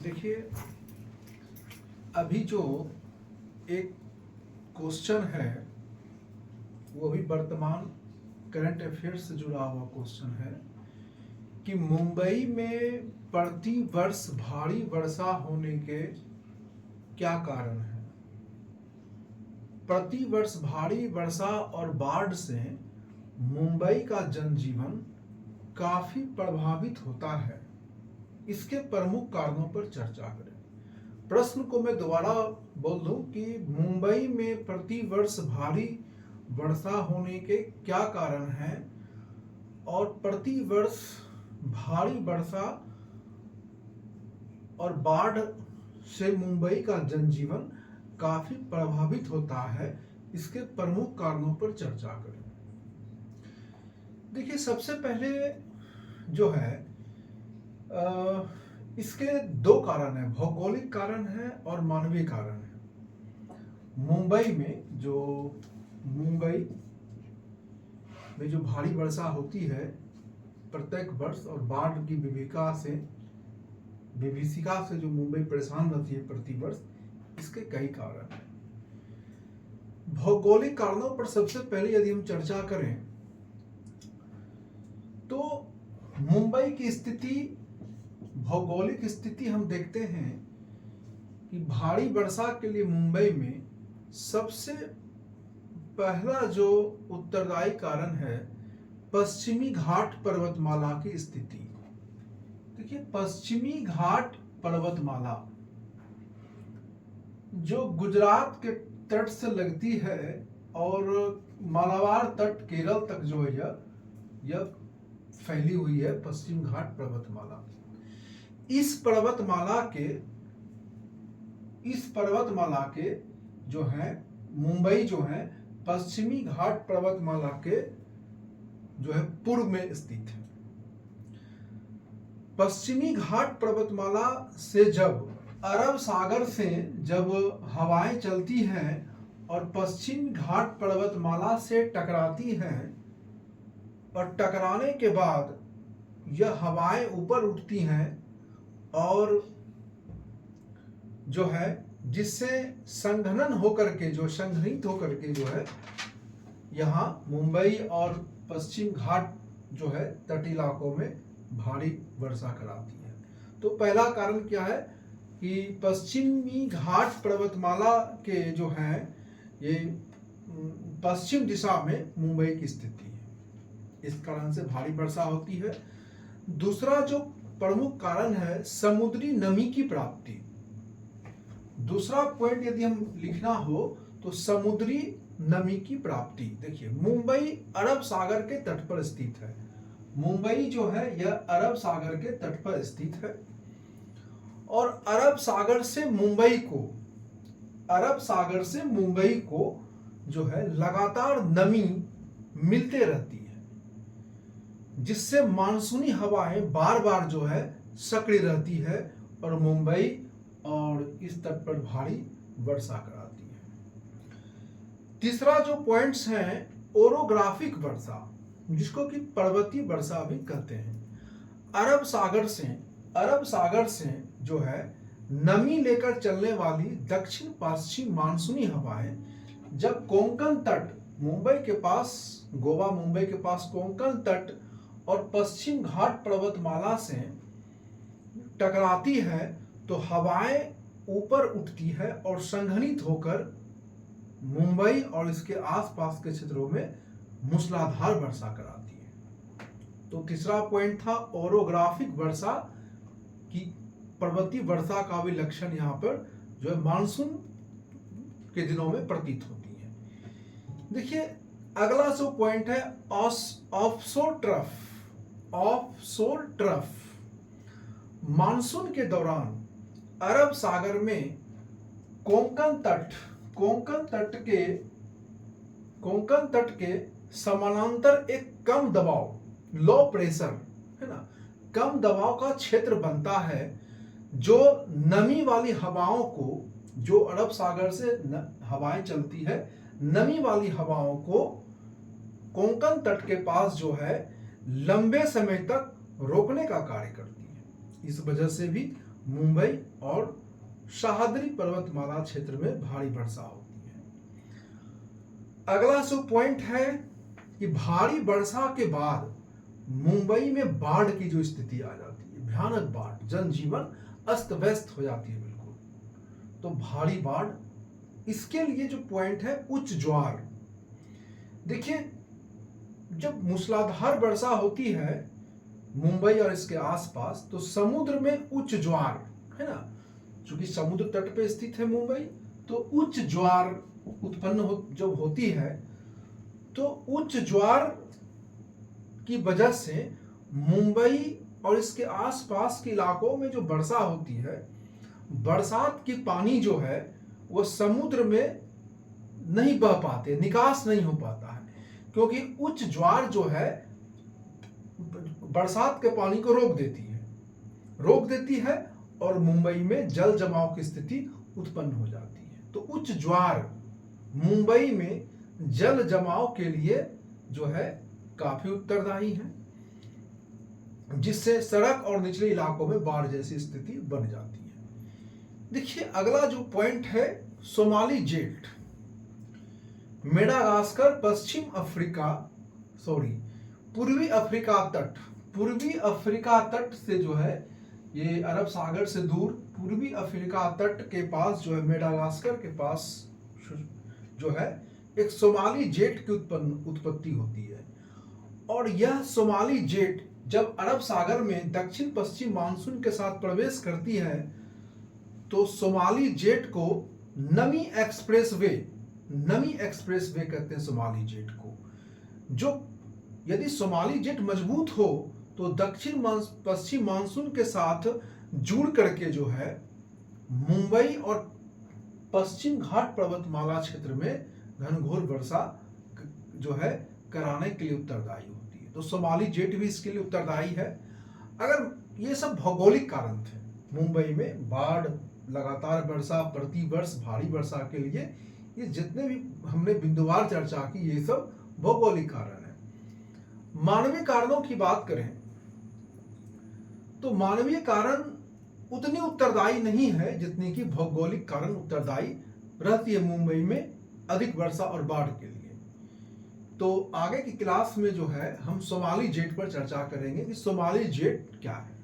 देखिए, अभी जो एक क्वेश्चन है वो भी वर्तमान करंट अफेयर्स से जुड़ा हुआ क्वेश्चन है कि मुंबई में प्रति वर्ष भारी वर्षा होने के क्या कारण है। प्रति वर्ष भारी वर्षा और बाढ़ से मुंबई का जनजीवन काफी प्रभावित होता है। इसके प्रमुख कारणों पर चर्चा करें। प्रश्न को मैं दोबारा बोल दूं कि मुंबई में प्रति वर्ष भारी वर्षा होने के क्या कारण हैं और प्रति वर्ष भारी वर्षा और बाढ़ से मुंबई का जनजीवन काफी प्रभावित होता है। इसके प्रमुख कारणों पर चर्चा करें। देखिए, सबसे पहले जो है इसके दो कारण हैं, भौगोलिक कारण है और मानवीय कारण है। मुंबई में जो भारी वर्षा होती है प्रत्येक वर्ष और बाढ़ की विभीषिका से जो मुंबई परेशान रहती है प्रति वर्ष, इसके कई कारण हैं। भौगोलिक कारणों पर सबसे पहले यदि हम चर्चा करें तो मुंबई की भौगोलिक स्थिति हम देखते हैं कि भारी वर्षा के लिए मुंबई में सबसे पहला जो उत्तरदायी कारण है पश्चिमी घाट पर्वतमाला की स्थिति। देखिए, पश्चिमी घाट पर्वतमाला जो गुजरात के तट से लगती है और मालाबार तट केरल तक जो है यह फैली हुई है पश्चिम घाट पर्वतमाला। इस पर्वतमाला के जो है मुंबई जो है पश्चिमी घाट पर्वतमाला के जो है पूर्व में स्थित है। पश्चिमी घाट पर्वतमाला से जब अरब सागर से जब हवाएं चलती हैं और पश्चिम घाट पर्वतमाला से टकराती हैं और टकराने के बाद यह हवाएं ऊपर उठती हैं और जो है जिससे संघनित होकर के जो है यहाँ मुंबई और पश्चिम घाट जो है तटीय इलाकों में भारी वर्षा कराती है। तो पहला कारण क्या है कि पश्चिमी घाट पर्वतमाला के जो है ये पश्चिम दिशा में मुंबई की स्थिति है, इस कारण से भारी वर्षा होती है। दूसरा जो प्रमुख कारण है समुद्री नमी की प्राप्ति। दूसरा पॉइंट यदि हम लिखना हो तो समुद्री नमी की प्राप्ति। देखिए, मुंबई अरब सागर के तट पर स्थित है। मुंबई जो है यह अरब सागर के तट पर स्थित है और अरब सागर से मुंबई को जो है लगातार नमी मिलते रहती है, जिससे मानसूनी हवाएं बार बार जो है सक्रिय रहती है और मुंबई और इस तट पर भारी वर्षा कराती है। तीसरा जो पॉइंट्स हैं ओरोग्राफिक वर्षा, जिसको कि पर्वतीय वर्षा भी कहते हैं। अरब सागर से जो है नमी लेकर चलने वाली दक्षिण पश्चिम मानसूनी हवाएं जब कोंकण तट गोवा मुंबई के पास कोंकण तट और पश्चिम घाट पर्वतमाला से टकराती है तो हवाएं ऊपर उठती है और संघनित होकर मुंबई और इसके आसपास के क्षेत्रों में मूसलाधार वर्षा कराती है। तो तीसरा पॉइंट था ओरोग्राफिक वर्षा की पर्वतीय वर्षा का भी लक्षण यहाँ पर जो है मानसून के दिनों में प्रतीत होती है। देखिए, अगला जो पॉइंट है ऑफशोर ट्रफ। मानसून के दौरान अरब सागर में कोंकण तट के समानांतर एक कम दबाव लो प्रेशर है ना, कम दबाव का क्षेत्र बनता है जो नमी वाली हवाओं को, जो अरब सागर से हवाएं चलती है, नमी वाली हवाओं को कोंकण तट के पास जो है लंबे समय तक रोकने का कार्य करती है। इस वजह से भी मुंबई और सह्याद्री पर्वतमाला क्षेत्र में भारी वर्षा होती है। अगला जो पॉइंट है कि भारी वर्षा के बाद मुंबई में बाढ़ की जो स्थिति आ जाती है, भयानक बाढ़, जनजीवन अस्त व्यस्त हो जाती है बिल्कुल। तो भारी बाढ़, इसके लिए जो पॉइंट है उच्च ज्वार। देखिए, जब मूसलाधार वर्षा होती है मुंबई और इसके आसपास, तो समुद्र में उच्च ज्वार है ना, चूंकि समुद्र तट पे स्थित है मुंबई, तो उच्च ज्वार उत्पन्न जब होती है, तो उच्च ज्वार की वजह से मुंबई और इसके आसपास के इलाकों में जो वर्षा होती है, बरसात की पानी जो है वो समुद्र में नहीं बह पाते, निकास नहीं हो पाता है, क्योंकि उच्च ज्वार जो है बरसात के पानी को रोक देती है और मुंबई में जल जमाव की स्थिति उत्पन्न हो जाती है। तो उच्च ज्वार मुंबई में जल जमाव के लिए जो है काफी उत्तरदायी है, जिससे सड़क और निचले इलाकों में बाढ़ जैसी स्थिति बन जाती है। देखिए, अगला जो पॉइंट है सोमाली जेट। मेडागास्कर पूर्वी अफ्रीका तट से जो है, ये अरब सागर से दूर पूर्वी अफ्रीका तट के पास जो है, मेडागास्कर के पास जो है एक सोमाली जेट की उत्पत्ति होती है। और यह सोमाली जेट जब अरब सागर में दक्षिण पश्चिम मानसून के साथ प्रवेश करती है, तो सोमाली जेट को नमी एक्सप्रेसवे कहते हैं सोमाली जेट को। जो यदि सोमाली जेट मजबूत हो तो दक्षिण पश्चिम मानसून के साथ जुड़ करके जो है मुंबई और पश्चिम घाट पर्वतमाला क्षेत्र में घनघोर वर्षा जो है कराने के लिए उत्तरदायी होती है। तो सोमाली जेट भी इसके लिए उत्तरदायी है। अगर ये सब भौगोलिक कारण थे, मुंबई में बाढ़, लगातार वर्षा, प्रतिवर्ष भारी वर्षा के लिए ये जितने भी हमने बिंदुवार चर्चा की, ये सब भौगोलिक कारण है। मानवीय कारणों की बात करें तो मानवीय कारण उतनी उत्तरदायी नहीं है जितनी कि भौगोलिक कारण उत्तरदायी रहती है मुंबई में अधिक वर्षा और बाढ़ के लिए। तो आगे की क्लास में जो है हम सोमाली जेट पर चर्चा करेंगे कि सोमाली जेट क्या है।